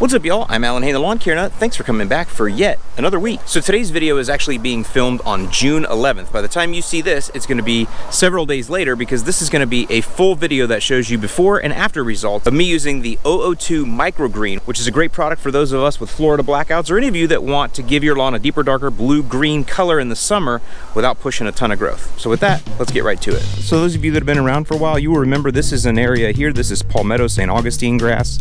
What's up, y'all? I'm Alan Hain, the Lawn Care Nut. Thanks for coming back for yet another week. So today's video is actually being filmed on June 11th. By the time you see this, it's going to be several days later because this is going to be a full video that shows you before and after results of me using the 002 MicroGreen, which is a great product for those of us with Florida blackouts or any of you that want to give your lawn a deeper, darker blue-green color in the summer without pushing a ton of growth. So with that, let's get right to it. So those of you that have been around for a while, you will remember this is an area here. This is Palmetto St. Augustine grass.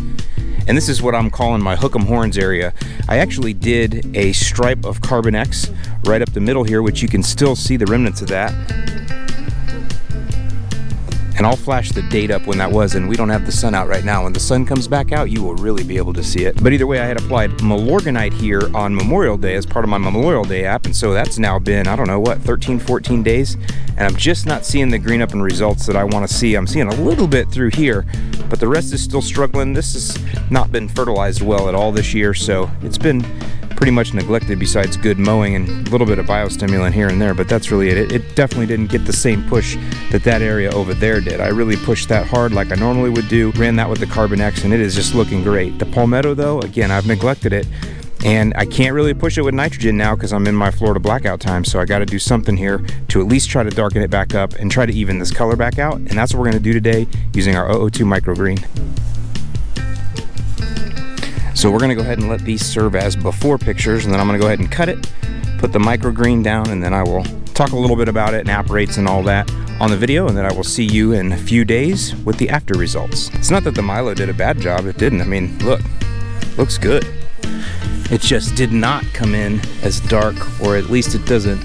And this is what I'm calling my hook'em horns area. I actually did a stripe of CarbonX right up the middle here, which you can still see the remnants of that. And I'll flash the date up when that was, and we don't have the sun out right now. When the sun comes back out, you will really be able to see it. But either way, I had applied Milorganite here on Memorial Day as part of my Memorial Day app, and so that's now been, I don't know, what, 13, 14 days? And I'm just not seeing the green up and results that I want to see. I'm seeing a little bit through here, but the rest is still struggling. This has not been fertilized well at all this year, so it's been pretty much neglected besides good mowing and a little bit of Bio-Stimulant here and there, but that's really it. It definitely didn't get the same push that that area over there did. I really pushed that hard like I normally would do, ran that with the CarbonX, and it is just looking great. The Palmetto though, again, I've neglected it, and I can't really push it with nitrogen now because I'm in my Florida blackout time, so I got to do something here to at least try to darken it back up and try to even this color back out, and that's what we're going to do today using our 002 MicroGreen. So we're going to go ahead and let these serve as before pictures, and then I'm going to go ahead and cut it, put the MicroGreen down, and then I will talk a little bit about it and app rates and all that on the video, and then I will see you in a few days with the after results. It's not that the Milo did a bad job, it didn't. I mean, look, looks good. It just did not come in as dark, or at least it doesn't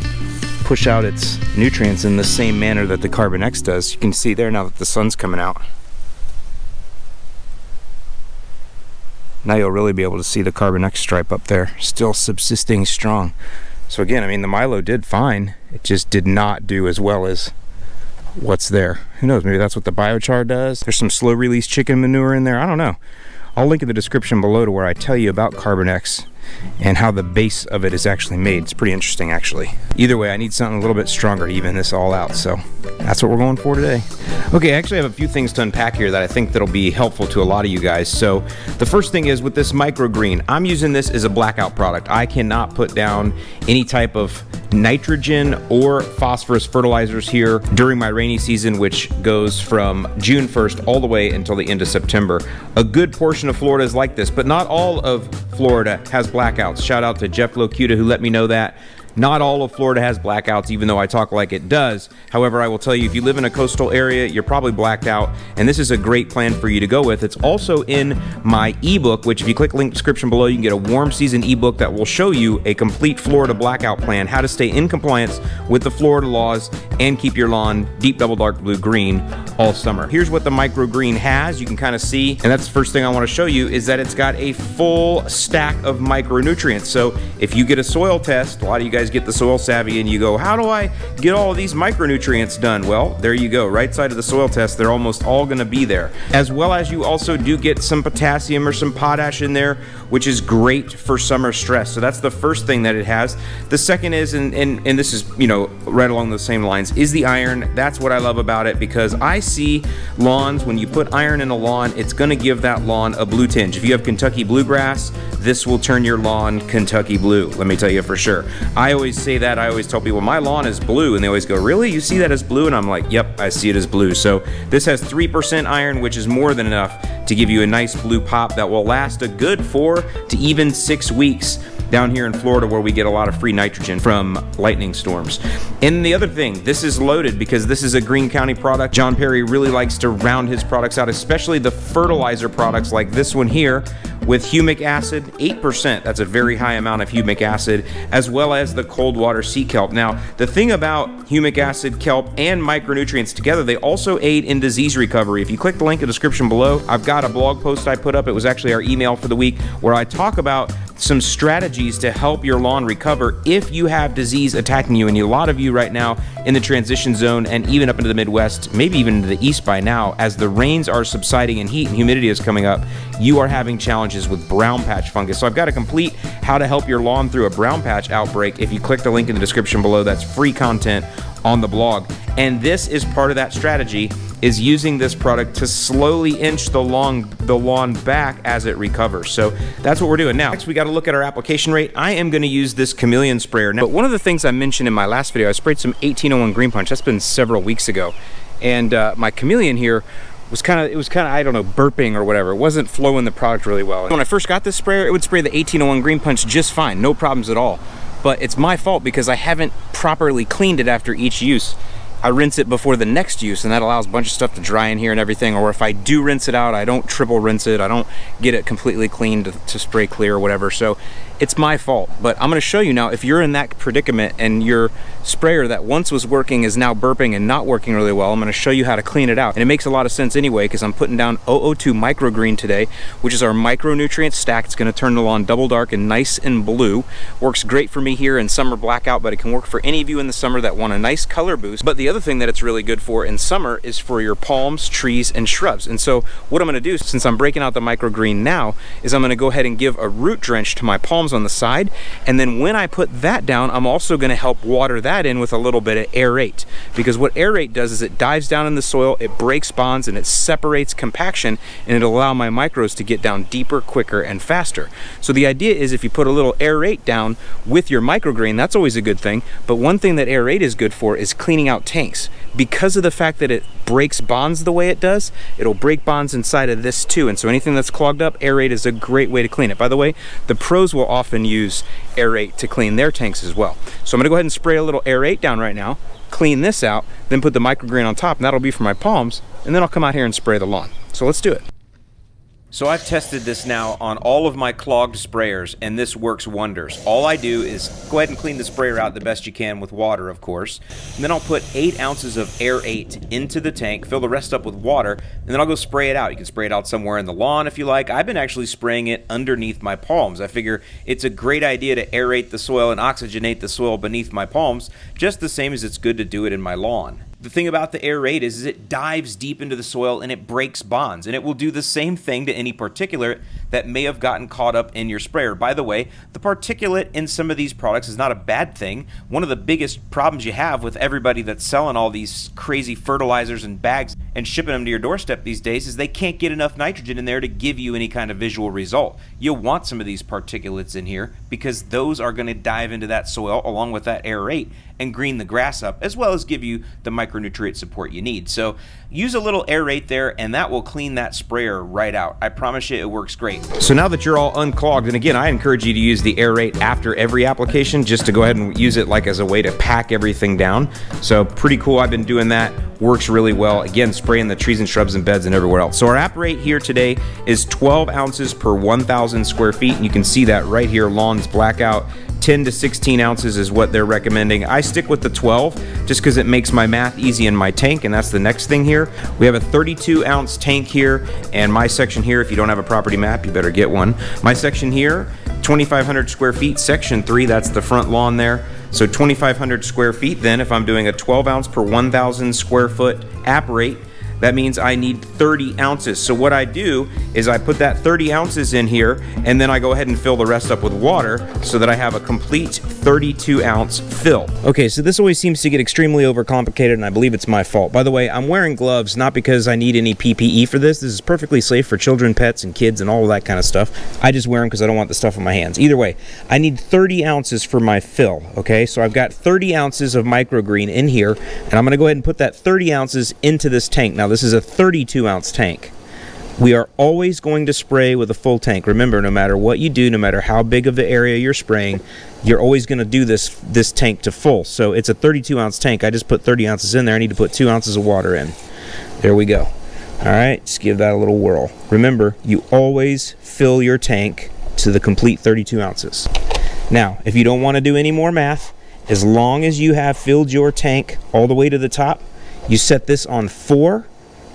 push out its nutrients in the same manner that the CarbonX does. You can see there now that the sun's coming out. Now you'll really be able to see the CarbonX stripe up there, still subsisting strong. So again, I mean, the Milo did fine. It just did not do as well as what's there. Who knows, maybe that's what the biochar does. There's some slow release chicken manure in there, I don't know. I'll link in the description below to where I tell you about CarbonX and how the base of it is actually made. It's pretty interesting, actually. Either way, I need something a little bit stronger to even this all out, so that's what we're going for today. Okay, I actually have a few things to unpack here that I think that'll be helpful to a lot of you guys. So the first thing is with this MicroGreen, I'm using this as a blackout product. I cannot put down any type of nitrogen or phosphorus fertilizers here during my rainy season, which goes from June 1st all the way until the end of September. A good portion of Florida is like this, but not all of Florida has blackouts. Shout out to Jeff Locuta who let me know that. Not all of Florida has blackouts, even though I talk like it does. However, I will tell you, if you live in a coastal area, you're probably blacked out, and this is a great plan for you to go with. It's also in my ebook, which if you click link description below, you can get a warm season ebook that will show you a complete Florida blackout plan, how to stay in compliance with the Florida laws and keep your lawn deep double dark blue green all summer. Here's what the MicroGreen has. You can kind of see, and that's the first thing I want to show you, is that it's got a full stack of micronutrients. So if you get a soil test, a lot of you guys get the soil savvy and you go, how do I get all of these micronutrients done? Well, there you go, right side of the soil test, they're almost all going to be there. As well as you also do get some potassium or some potash in there, which is great for summer stress. So that's the first thing that it has. The second is, and this is, you know, right along those same lines, is the iron. That's what I love about it, because I see lawns, when you put iron in a lawn, it's going to give that lawn a blue tinge. If you have Kentucky bluegrass, this will turn your lawn Kentucky blue, let me tell you for sure. I always say that. I always tell people my lawn is blue, and they always go, really? You see that as blue? And I'm like, yep, I see it as blue. So this has 3% iron, which is more than enough to give you a nice blue pop that will last a good 4 to even 6 weeks down here in Florida, where we get a lot of free nitrogen from lightning storms. And the other thing, this is loaded because this is a Greene County product. John Perry really likes to round his products out, especially the fertilizer products like this one here, with humic acid, 8%. That's a very high amount of humic acid, as well as the cold water sea kelp. Now, the thing about humic acid, kelp, and micronutrients together, they also aid in disease recovery. If you click the link in the description below, I've got a blog post I put up. It was actually our email for the week, where I talk about some strategies to help your lawn recover if you have disease attacking you. And a lot of you right now in the transition zone, and even up into the Midwest, maybe even into the East by now, as the rains are subsiding and heat and humidity is coming up, you are having challenges with brown patch fungus. So I've got a complete how to help your lawn through a brown patch outbreak. If you click the link in the description below, that's free content on the blog. And this is part of that strategy, is using this product to slowly inch the lawn back as it recovers. So that's what we're doing. Now, next we got to look at our application rate. I am going to use this Chameleon sprayer. Now, but one of the things I mentioned in my last video, I sprayed some 1801 Green Punch. That's been several weeks ago. And my Chameleon here was kind of, I don't know, burping or whatever. It wasn't flowing the product really well. When I first got this sprayer, it would spray the 1801 Green Punch just fine, no problems at all. But it's my fault because I haven't properly cleaned it after each use. I rinse it before the next use, and that allows a bunch of stuff to dry in here and everything. Or if I do rinse it out, I don't triple rinse it. I don't get it completely clean to spray clear or whatever. So it's my fault. But I'm going to show you now, if you're in that predicament and your sprayer that once was working is now burping and not working really well, I'm going to show you how to clean it out. And it makes a lot of sense anyway, because I'm putting down 002 MicroGreen today, which is our micronutrient stack. It's going to turn the lawn double dark and nice and blue. Works great for me here in summer blackout, but it can work for any of you in the summer that want a nice color boost. But the other thing that it's really good for in summer is for your palms, trees, and shrubs. And so what I'm going to do, since I'm breaking out the MicroGreen now, is I'm going to go ahead and give a root drench to my palms on the side. And then when I put that down, I'm also going to help water that in with a little bit of aerate. Because what aerate does is it dives down in the soil, it breaks bonds, and it separates compaction, and it'll allow my micros to get down deeper, quicker, and faster. So the idea is if you put a little aerate down with your MicroGreen, that's always a good thing. But one thing that aerate is good for is cleaning out tanks. Because of the fact that it breaks bonds the way it does, it'll break bonds inside of this too. And so anything that's clogged up, aerate is a great way to clean it. By the way, the pros will often use aerate to clean their tanks as well. So I'm gonna go ahead and spray a little aerate down right now, clean this out, then put the MicroGreen on top, and that'll be for my palms, and then I'll come out here and spray the lawn. So let's do it. So I've tested this now on all of my clogged sprayers, and this works wonders. All I do is go ahead and clean the sprayer out the best you can with water, of course. And then I'll put 8 ounces of aerate into the tank, fill the rest up with water, and then I'll go spray it out. You can spray it out somewhere in the lawn if you like. I've been actually spraying it underneath my palms. I figure it's a great idea to aerate the soil and oxygenate the soil beneath my palms, just the same as it's good to do it in my lawn. The thing about the aerate is it dives deep into the soil and it breaks bonds, and it will do the same thing to any particulate that may have gotten caught up in your sprayer. By the way, the particulate in some of these products is not a bad thing. One of the biggest problems you have with everybody that's selling all these crazy fertilizers and bags and shipping them to your doorstep these days is they can't get enough nitrogen in there to give you any kind of visual result. You'll want some of these particulates in here because those are going to dive into that soil along with that aerate and green the grass up, as well as give you the micronutrient support you need. So use a little aerate there, and that will clean that sprayer right out. I promise you it works great. So now that you're all unclogged, and again, I encourage you to use the aerate after every application, just to go ahead and use it like as a way to pack everything down. So pretty cool. I've been doing that. Works really well. Again, spraying the trees and shrubs and beds and everywhere else. So our app rate here today is 12 ounces per 1,000 square feet, and you can see that right here, lawns blackout. 10 to 16 ounces is what they're recommending. I stick with the 12 just because it makes my math easy in my tank, and that's the next thing here. We have a 32 ounce tank here, and my section here, if you don't have a property map, you better get one. My section here, 2,500 square feet, section 3, that's the front lawn there. So 2,500 square feet, then if I'm doing a 12 ounce per 1,000 square foot app rate, that means I need 30 ounces. So what I do is I put that 30 ounces in here, and then I go ahead and fill the rest up with water so that I have a complete 32 ounce fill. Okay, so this always seems to get extremely overcomplicated, and I believe it's my fault. By the way, I'm wearing gloves not because I need any PPE for this. This is perfectly safe for children, pets, and kids, and all of that kind of stuff. I just wear them because I don't want the stuff on my hands. Either way, I need 30 ounces for my fill, okay? So I've got 30 ounces of MicroGreen in here, and I'm gonna go ahead and put that 30 ounces into this tank. Now, this is a 32 ounce tank. We are always going to spray with a full tank. Remember, no matter what you do, no matter how big of the area you're spraying, you're always going to do this tank to full. So it's a 32 ounce tank. I just put 30 ounces in there. I need to put 2 ounces of water in. There we go. All right, just give that a little whirl. Remember, you always fill your tank to the complete 32 ounces. Now, if you don't want to do any more math, as long as you have filled your tank all the way to the top, you set this on 4,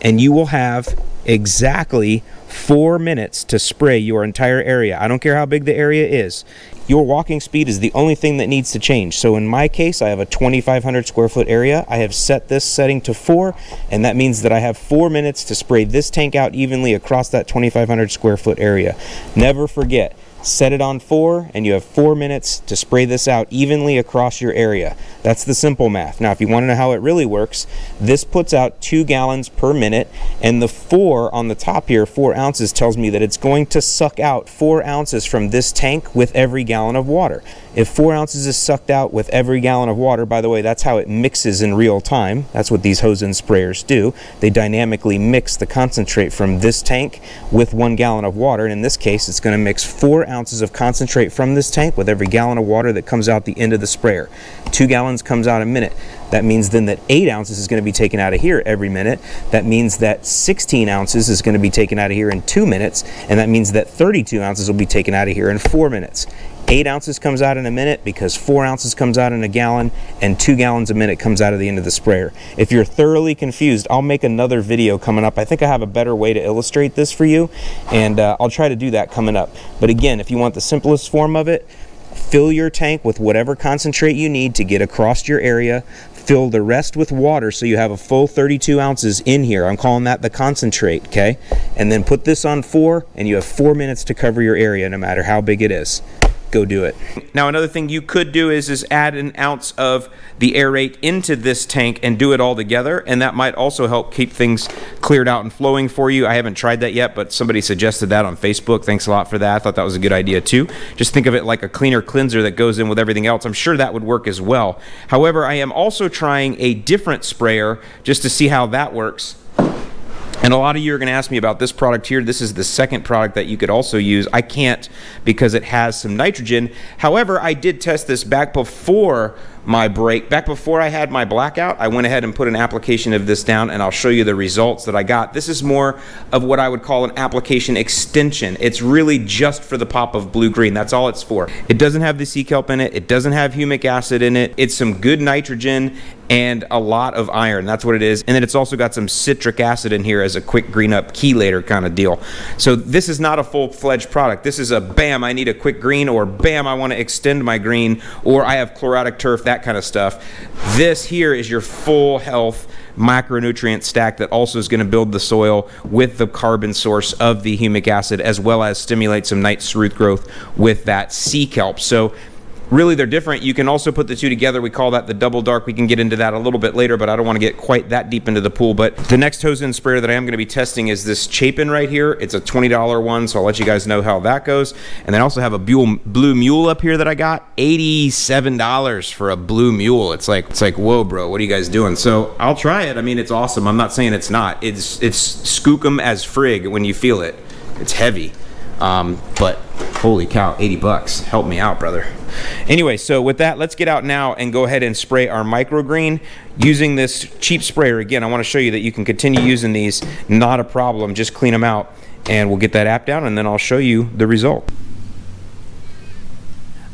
and you will have exactly 4 minutes to spray your entire area. I don't care how big the area is. Your walking speed is the only thing that needs to change. So in my case, I have a 2,500 square foot area. I have set this setting to 4, and that means that I have 4 minutes to spray this tank out evenly across that 2,500 square foot area. Never forget, set it on 4, and you have 4 minutes to spray this out evenly across your area. That's the simple math. Now, if you want to know how it really works, this puts out 2 gallons per minute, and the 4 on the top here, 4 ounces, tells me that it's going to suck out 4 ounces from this tank with every gallon of water. If 4 ounces is sucked out with every gallon of water, by the way, that's how it mixes in real time. That's what these hose end sprayers do. They dynamically mix the concentrate from this tank with 1 gallon of water, and in this case, it's going to mix 4 ounces of concentrate from this tank with every gallon of water that comes out the end of the sprayer. 2 gallons comes out a minute. That means then that 8 ounces is going to be taken out of here every minute. That means that 16 ounces is going to be taken out of here in 2 minutes, and that means that 32 ounces will be taken out of here in 4 minutes. 8 ounces comes out in a minute because 4 ounces comes out in a gallon, and 2 gallons a minute comes out of the end of the sprayer. If you're thoroughly confused, I'll make another video coming up. I think I have a better way to illustrate this for you, and I'll try to do that coming up. But again, if you want the simplest form of it, fill your tank with whatever concentrate you need to get across your area. Fill the rest with water so you have a full 32 ounces in here. I'm calling that the concentrate, okay? And then put this on 4, and you have 4 minutes to cover your area no matter how big it is. Go do it. Now, another thing you could do is add an ounce of the aerate into this tank and do it all together, and that might also help keep things cleared out and flowing for you. I haven't tried that yet, but somebody suggested that on Facebook. Thanks a lot for that. I thought that was a good idea too. Just think of it like a cleaner cleanser that goes in with everything else. I'm sure that would work as well. However, I am also trying a different sprayer just to see how that works. And a lot of you are going to ask me about this product here. This is the second product that you could also use. I can't because it has some nitrogen. However, I did test this back before my break. Back before I had my blackout, I went ahead and put an application of this down, and I'll show you the results that I got. This is more of what I would call an application extension. It's really just for the pop of blue-green. That's all it's for. It doesn't have the sea kelp in it. It doesn't have humic acid in it. It's some good nitrogen and a lot of iron. That's what it is. And then it's also got some citric acid in here as a quick green up chelator kind of deal. So this is not a full-fledged product. This is a bam, I need a quick green, or bam, I want to extend my green, or I have chlorotic turf, that kind of stuff. This here is your full health micronutrient stack that also is going to build the soil with the carbon source of the humic acid, as well as stimulate some nice root growth with that sea kelp. So really, they're different. You can also put the two together. We call that the double dark. We can get into that a little bit later, but I don't want to get quite that deep into the pool. But the next hose end sprayer that I am going to be testing is this Chapin right here. It's a $20 one, so I'll let you guys know how that goes. And then I also have a Blue Mule up here that I got. $87 for a Blue Mule. It's like, whoa, bro, what are you guys doing? So I'll try it. I mean, it's awesome. I'm not saying it's not. It's skookum as frig when you feel it. It's heavy. But holy cow, 80 bucks. Help me out, brother. Anyway, so with that, let's get out now and go ahead and spray our MicroGreen using this cheap sprayer. Again, I want to show you that you can continue using these, not a problem. Just clean them out, and we'll get that app down, and then I'll show you the result.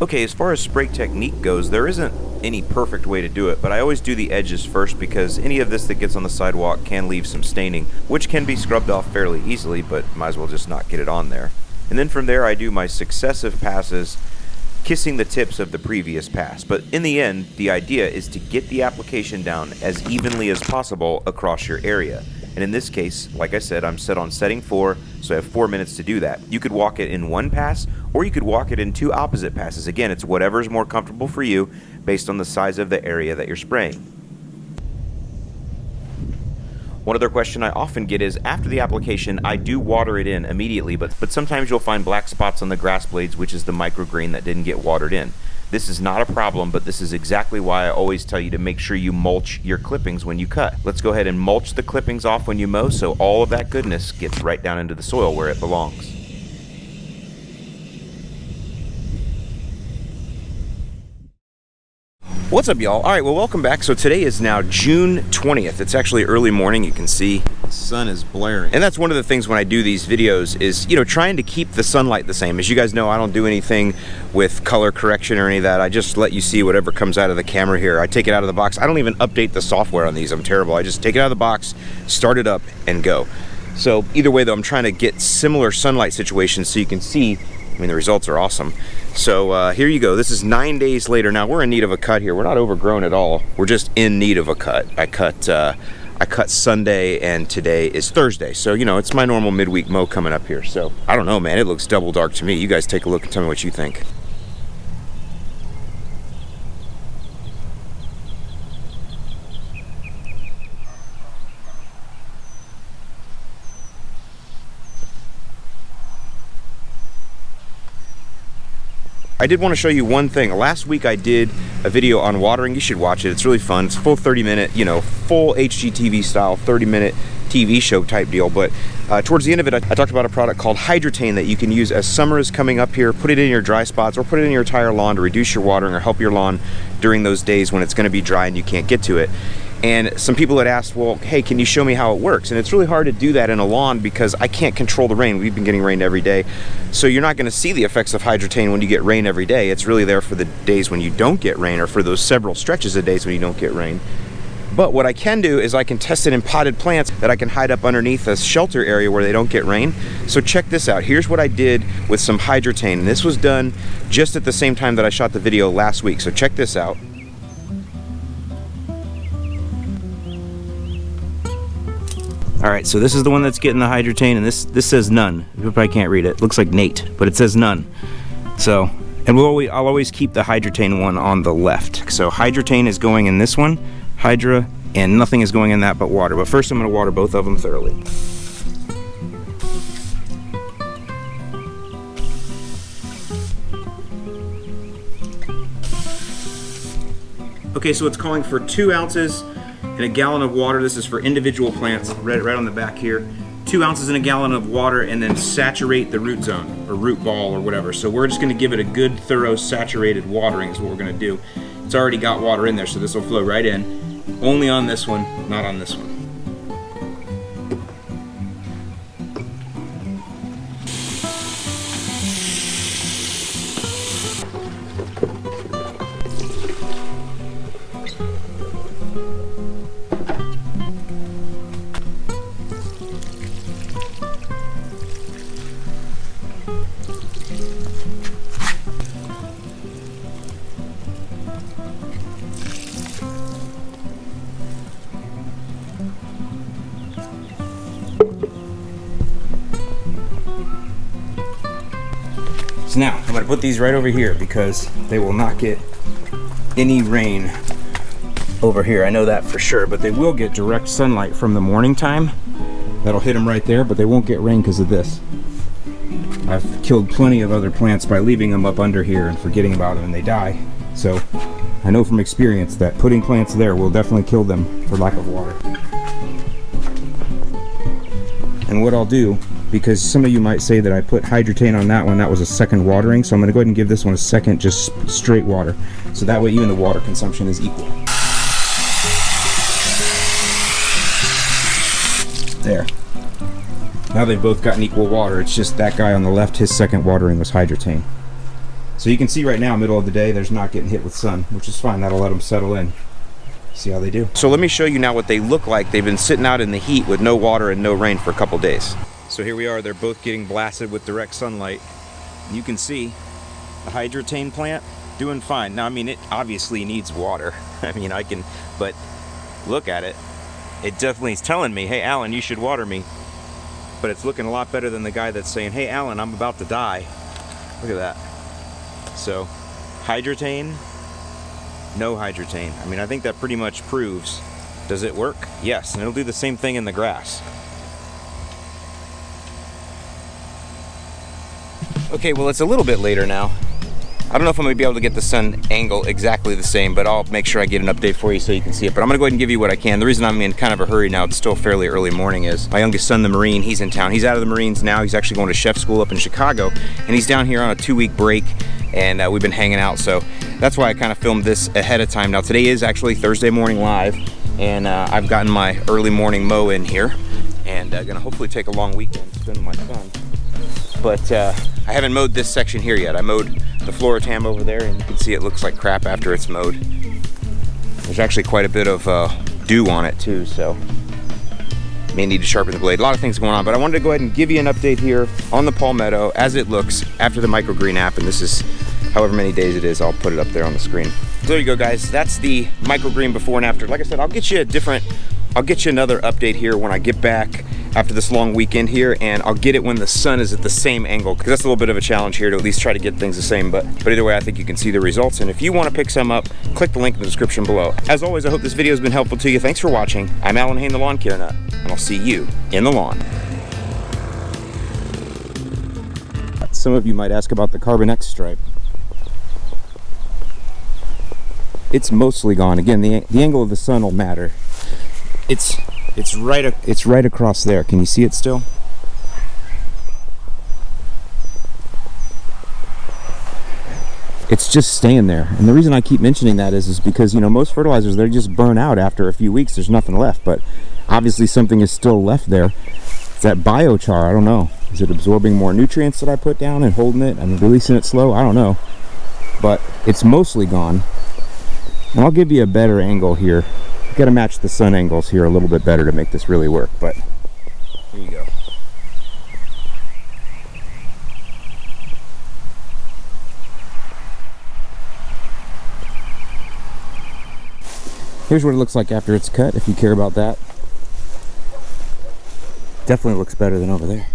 Okay, as far as spray technique goes, there isn't any perfect way to do it, but I always do the edges first because any of this that gets on the sidewalk can leave some staining, which can be scrubbed off fairly easily, but might as well just not get it on there. And then from there I do my successive passes, kissing the tips of the previous pass. But in the end, the idea is to get the application down as evenly as possible across your area. And in this case, like I said, I'm set on setting 4, so I have 4 minutes to do that. You could walk it in one pass, or you could walk it in 2 opposite passes. Again, it's whatever's more comfortable for you based on the size of the area that you're spraying. One other question I often get is, after the application, I do water it in immediately, but sometimes you'll find black spots on the grass blades, which is the MicroGreen that didn't get watered in. This is not a problem, but this is exactly why I always tell you to make sure you mulch your clippings when you cut. Let's go ahead and mulch the clippings off when you mow, so all of that goodness gets right down into the soil where it belongs. What's up, y'all? All right, well, welcome back. So today is now June 20th. It's actually early morning. You can see the sun is blaring. And that's one of the things when I do these videos is, you know, trying to keep the sunlight the same. As you guys know, I don't do anything with color correction or any of that. I just let you see whatever comes out of the camera here. I take it out of the box. I don't even update the software on these. I'm terrible. I just take it out of the box, start it up, and go. So either way, though, I'm trying to get similar sunlight situations so you can see. I mean, the results are awesome. So here you go. This is 9 days later. Now we're in need of a cut here. We're not overgrown at all. We're just in need of a cut. I cut I cut Sunday and today is Thursday. So, you know, it's my normal midweek mow coming up here. So, I don't know, man. It looks double dark to me. You guys take a look and tell me what you think. I did want to show you one thing. Last week I did a video on watering. You should watch it. It's really fun. It's a full 30-minute, you know, full HGTV style 30-minute TV show type deal. But towards the end of it, I talked about a product called Hydretain that you can use as summer is coming up here. Put it in your dry spots or put it in your entire lawn to reduce your watering or help your lawn during those days when it's going to be dry and you can't get to it. And some people had asked, well, hey, can you show me how it works? And it's really hard to do that in a lawn because I can't control the rain. We've been getting rain every day. So you're not going to see the effects of Hydretain when you get rain every day. It's really there for the days when you don't get rain or for those several stretches of days when you don't get rain. But what I can do is I can test it in potted plants that I can hide up underneath a shelter area where they don't get rain. So check this out. Here's what I did with some Hydretain. And this was done just at the same time that I shot the video last week. So check this out. All right, so this is the one that's getting the Hydretain, and this says none. You probably can't read it. It looks like Nate, but it says none. So, and I'll always keep the Hydretain one on the left. So Hydretain is going in this one, Hydra, and nothing is going in that but water. But first I'm gonna water both of them thoroughly. Okay, so it's calling for 2 ounces in a gallon of water. This is for individual plants, right on the back here. 2 ounces in a gallon of water, and then saturate the root zone or root ball or whatever. So we're just going to give it a good, thorough, saturated watering is what we're going to do. It's already got water in there, so this will flow right in. Only on this one, not on this one. So now, I'm gonna put these right over here because they will not get any rain over here. I know that for sure, but they will get direct sunlight from the morning time. That'll hit them right there, but they won't get rain because of this. I've killed plenty of other plants by leaving them up under here and forgetting about them, and they die. So I know from experience that putting plants there will definitely kill them for lack of water. And what I'll do, because some of you might say that I put Hydretain on that one, that was a second watering, so I'm going to go ahead and give this one a second just straight water. So that way even the water consumption is equal. There. Now they've both gotten equal water. It's just that guy on the left, his second watering was Hydretain. So you can see right now, middle of the day, there's not getting hit with sun, which is fine. That'll let them settle in. See how they do. So let me show you now what they look like. They've been sitting out in the heat with no water and no rain for a couple days. So here we are. They're both getting blasted with direct sunlight. You can see the Hydretain plant doing fine. Now, I mean, it obviously needs water. I mean, but look at it. It definitely is telling me, hey, Alan, you should water me. But it's looking a lot better than the guy that's saying, hey, Alan, I'm about to die. Look at that. So, Hydretain, no Hydretain. I mean, I think that pretty much proves, does it work? Yes, and it'll do the same thing in the grass. Okay, well, it's a little bit later now. I don't know if I'm going to be able to get the sun angle exactly the same, but I'll make sure I get an update for you so you can see it. But I'm going to go ahead and give you what I can. The reason I'm in kind of a hurry now, it's still fairly early morning, is my youngest son, the Marine, he's in town. He's out of the Marines now. He's actually going to chef school up in Chicago, and he's down here on a 2-week break, and we've been hanging out. So that's why I kind of filmed this ahead of time. Now, today is actually Thursday Morning Live, and I've gotten my early morning mow in here, and going to hopefully take a long weekend to spend with my son. But I haven't mowed this section here yet. I mowed the Hydretain over there, and you can see it looks like crap after it's mowed. There's actually quite a bit of dew on it too, so may need to sharpen the blade. A lot of things going on, but I wanted to go ahead and give you an update here on the palmetto as it looks after the MicroGreen app, and this is however many days it is. I'll put it up there on the screen. So there you go, guys. That's the MicroGreen before and after. Like I said, I'll get you a different I'll get you another update here when I get back after this long weekend here, and I'll get it when the sun is at the same angle, because that's a little bit of a challenge here to at least try to get things the same, but either way, I think you can see the results. And if you want to pick some up, click the link in the description below. As always, I hope this video has been helpful to you. Thanks for watching. I'm Alan Hain, the Lawn Care Nut, and I'll see you in the lawn. Some of you might ask about the CarbonX stripe. It's mostly gone. Again, the angle of the sun will matter. It's right across there. Can you see it still? It's just staying there. And the reason I keep mentioning that is because, you know, most fertilizers, they just burn out after a few weeks. There's nothing left, but obviously something is still left there. It's that biochar. I don't know. Is it absorbing more nutrients that I put down and holding it and releasing it slow? I don't know. But it's mostly gone. And I'll give you a better angle here. Got to match the sun angles here a little bit better to make this really work, but here you go. Here's what it looks like after it's cut, if you care about that. Definitely looks better than over there.